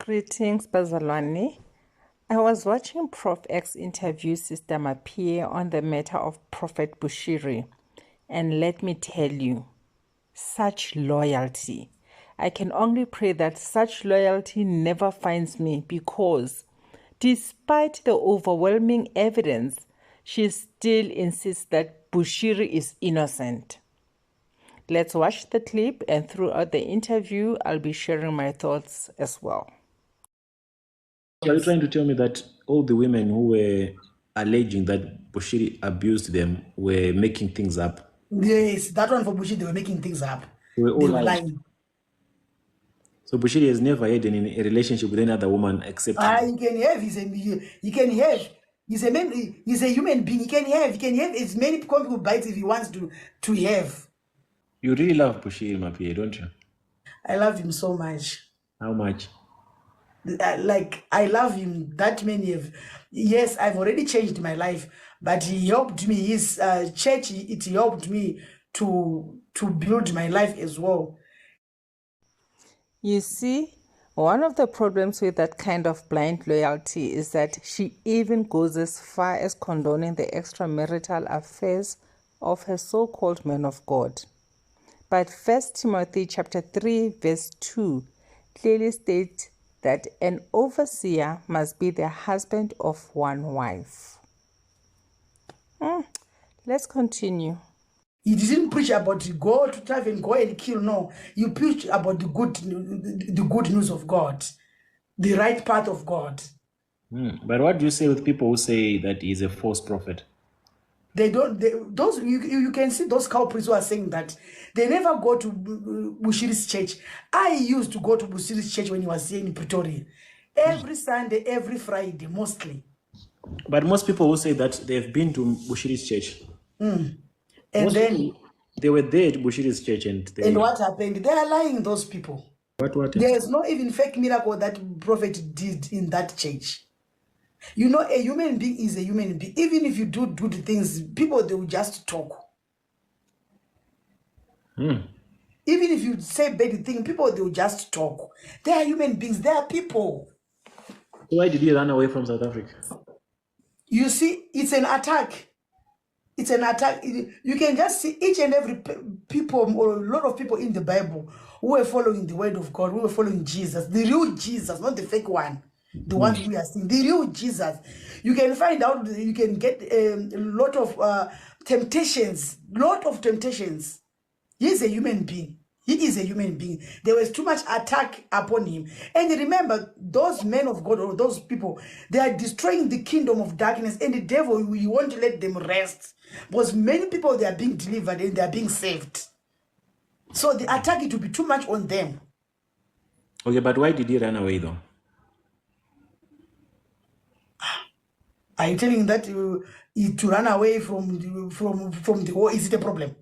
Greetings, Bazalwane. I was watching Prof X interview Sister Mapie on the matter of Prophet Bushiri, and let me tell you, such loyalty. I can only pray that such loyalty never finds me, because despite the overwhelming evidence, she still insists that Bushiri is innocent. Let's watch the clip, and throughout the interview, I'll be sharing my thoughts as well. Are you trying to tell me that all the women who were alleging that Bushiri abused them were making things up? Yes, that one for Bushiri, they were making things up. They were all They were lying. So Bushiri has never had a relationship with any other woman except He can have. He can have. He's a man. He's a human being. He can have. He can have as many concubine bites if he wants to have. You really love Bushiri, Mapie, don't you? I love him so much. How much? I love him that many of. Yes, I've already changed my life, but he helped me. His church, it helped me to build my life as well. You see, one of the problems with that kind of blind loyalty is that she even goes as far as condoning the extramarital affairs of her so-called man of God. But 1 Timothy chapter 3 verse 2 clearly states that an overseer must be the husband of one wife. Let's continue. He didn't preach about go to try and go and kill. No, you preach about the good news of God, the right path of God. But what do you say with people who say that he's a false prophet? They don't. You can see those culprits who are saying that they never go to Bushiri's church. I used to go to Bushiri's church when he was here in Pretoria, every Sunday, every Friday, mostly. But most people who say that they've been to Bushiri's church. And then they were there at Bushiri's church, and what happened? They are lying. Those people. What? There's no even fake miracle that prophet did in that church. You know, a human being is a human being. Even if you do good things, people, they will just talk. Even if you say bad things, people, they will just talk. They are human beings. They are people. Why did he run away from South Africa? You see, it's an attack. It's an attack. You can just see each and every people, or a lot of people in the Bible who were following the word of God, who were following Jesus, the real Jesus, not the fake one. The ones we are seeing, the real Jesus. You can find out, you can get a lot of temptations. He is a human being. He is a human being. There was too much attack upon him. And remember, those men of God, or those people, they are destroying the kingdom of darkness, and the devil, we want to let them rest. Because many people, they are being delivered and they are being saved. So the attack, it will be too much on them. Okay, but why did he run away though? Are you telling that to run away from the war? Is it a problem?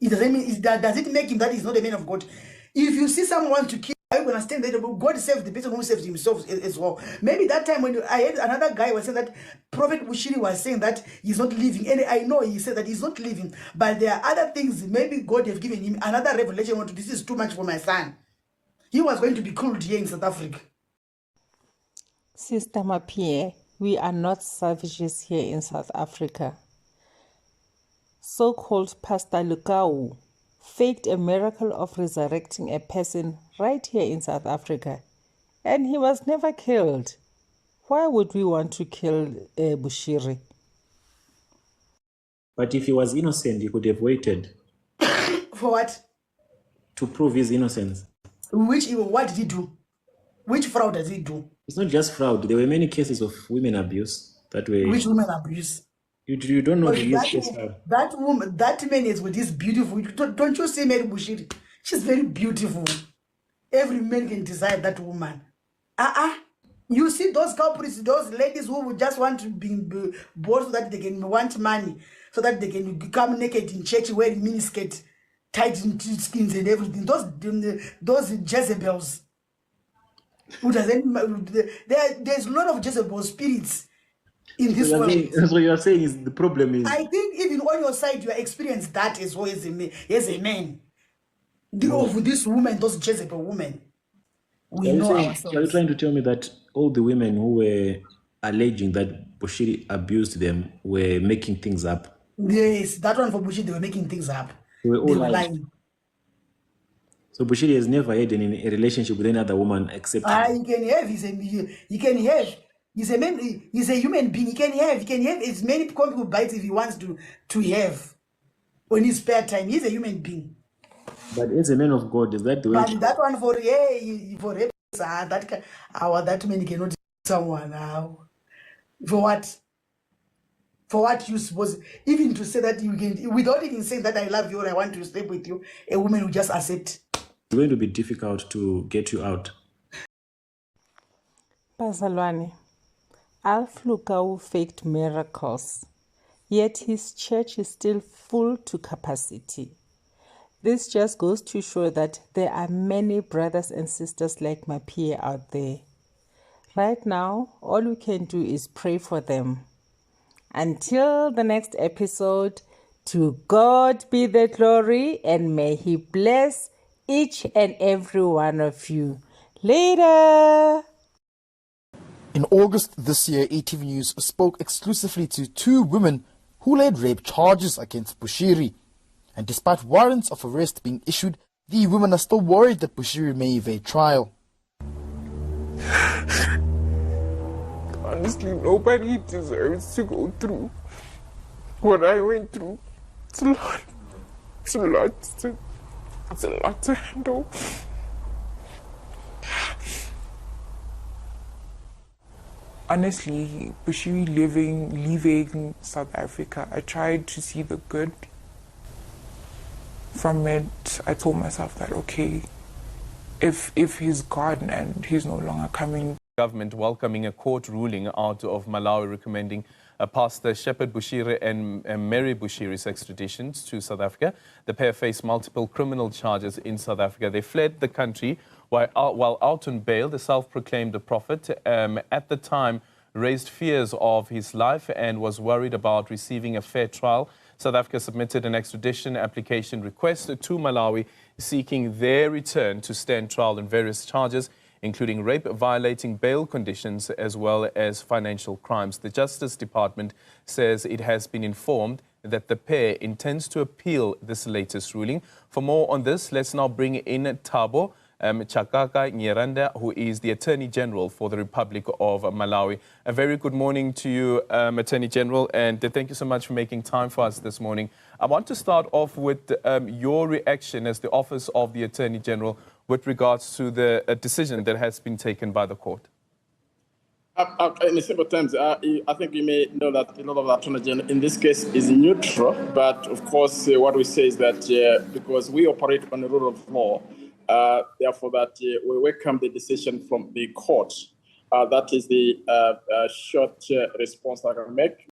It doesn't mean. Does it make him that he's not a man of God? If you see someone to kill, are you gonna stand there? God saved the person who saved himself as well. Maybe that time when I heard another guy was saying that Prophet Bushiri was saying that he's not living, and I know he said that he's not living, but there are other things. Maybe God have given him another revelation. This is too much for my son. He was going to be killed here in South Africa. Sister Mapie, we are not savages here in South Africa. So-called Pastor Lukau faked a miracle of resurrecting a person right here in South Africa, and he was never killed. Why would we want to kill Bushiri? But if he was innocent, he could have waited. For what? To prove his innocence. What did he do? Which fraud does he do? It's not just fraud. There were many cases of women abuse that were... Which women abuse? You don't know the case. That woman, that man is with this beautiful. Don't you see Mary Bushiri? She's very beautiful. Every man can desire that woman. You see those culprits, those ladies who would just want to be born so that they can want money, so that they can come naked in church wearing miniskirt, tight into skins and everything. Those Jezebels. Who doesn't? There's a lot of Jezebel spirits in this world. So you are saying is the problem is... I think even on your side, you experience that as well as a man. Of this woman, those Jezebel women. We Are you know saying, are you ourselves. trying to tell me that all the women who were alleging that Bushiri abused them were making things up? Yes, that one for Bushiri, they were making things up. They were all They were lying. lying. So Bushiri has never had a relationship with any other woman except her. He can have, he can have. He's a man, he's a human being. He can have as many concubines if he wants to have on his spare time. He's a human being. But as a man of God, is that the way? But that one for rape, that man cannot someone now. For what? For what you suppose? Even to say that you can, without even saying that I love you or I want to sleep with you, a woman will just accept. It's going to be difficult to get you out. Bazalwane, Alf Lukau faked miracles, yet his church is still full to capacity. This just goes to show that there are many brothers and sisters like Mapie out there. Right now, all we can do is pray for them. Until the next episode, to God be the glory, and may He bless each and every one of you. Later! In August this year, ATV News spoke exclusively to two women who laid rape charges against Bushiri. And despite warrants of arrest being issued, the women are still worried that Bushiri may evade trial. Honestly, nobody deserves to go through what I went through. It's a lot. It's a lot. It's a lot to handle. Honestly, Bushiri leaving South Africa, I tried to see the good from it. I told myself that, okay, if he's gone and he's no longer coming. Government welcoming a court ruling out of Malawi recommending Pastor Shepherd Bushiri and Mary Bushiri's extraditions to South Africa. The pair face multiple criminal charges in South Africa. They fled the country while out on bail. The self-proclaimed prophet at the time raised fears of his life and was worried about receiving a fair trial. South Africa submitted an extradition application request to Malawi seeking their return to stand trial on various charges, including rape, violating bail conditions, as well as financial crimes. The Justice Department says it has been informed that the pair intends to appeal this latest ruling. For more on this, let's now bring in Thabo Chakaka Nyeranda, who is the Attorney General for the Republic of Malawi. A very good morning to you, Attorney General, and thank you so much for making time for us this morning. I want to start off with your reaction as the Office of the Attorney General with regards to the decision that has been taken by the court. In simple terms, I think you may know that a lot of the Attorney General in this case is neutral, but of course what we say is that because we operate on the rule of law, therefore that we welcome the decision from the court. That is the short response I can make.